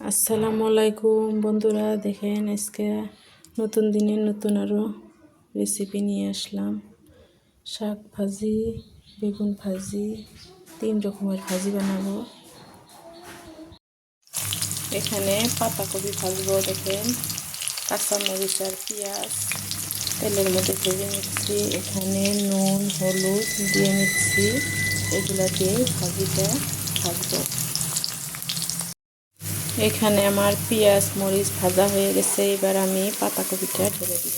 আসসালামু আলাইকুম বন্ধুরা, দেখেন আজকে নতুন দিনের নতুন আরও রেসিপি নিয়ে আসলাম। শাক ভাজি, বেগুন ভাজি, 3 রকমের ভাজি বানাবো। এখানে পাতাকপি ভাজবো। দেখেন কাঁচামরিচ আর পেঁয়াজ তেলের মধ্যে ভেজে নিচ্ছি। এখানে নুন হলুদ দিয়ে নিচ্ছি, এগুলা দিয়ে ভাজিটা ভাজবো। এখানে আমার পেঁয়াজ মরিচ ভাজা হয়ে গেছে, এবার আমি পাতাকপিটা ঢেলে দিব।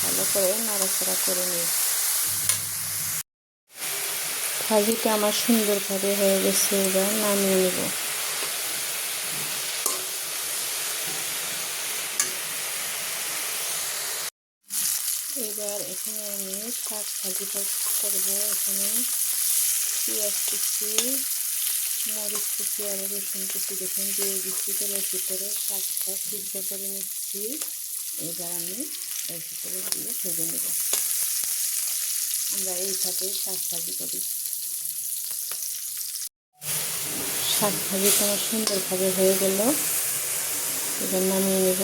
ভালো করে নাড়াচাড়া করে নিই। ভাজিটা আমার সুন্দরভাবে হয়ে গেছে, এবার নামিয়ে নেব। এবার এখানে আমি শাক ভাজিটা করব। এখানে পেঁয়াজ কুচি, মরিচ কুচি আর রসুন কুচি দেখুন দিয়ে দিচ্ছি তেলের ভিতরে। শাকটা সিদ্ধ করে নিচ্ছি, এবার আমি এর ভিতরে দিয়ে ভেজে নেব। আমরা এইভাবে শাক ভাজি করি। শাক ভাজিটা আমার সুন্দরভাবে হয়ে গেল, এবার নামিয়ে নেব।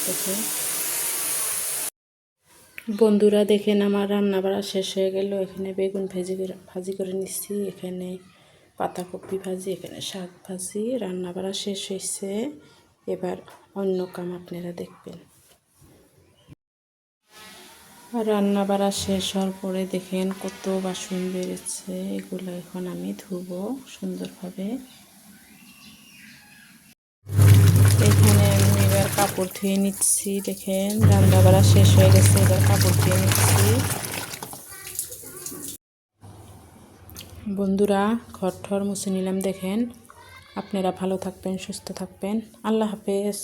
দেখুন বন্ধুরা, দেখেন আমার রান্না বাড়া শেষ হয়ে গেল। এখানে বেগুন ভাজি করে নিচ্ছি, এখানে পাতাকপি ভাজি, এখানে শাক ভাজি। রান্না বাড়া শেষ হয়েছে, এবার অন্য কাম আপনারা দেখবেন। রান্না বাড়া শেষ হওয়ার পরে দেখেন কত বাসন বেড়েছে, এগুলো এখন আমি ধুবো সুন্দরভাবে। এখানে আমি এবার কাপড় ধুয়ে নিচ্ছি। দেখেন রান্না বাড়া শেষ হয়ে গেছে, এবার কাপড় ধুয়ে নিচ্ছি। বন্ধুরা ঘর ঠর মুছে নিলাম। দেখেন আপনারা ভালো থাকবেন, সুস্থ থাকবেন। আল্লাহ হাফেজ।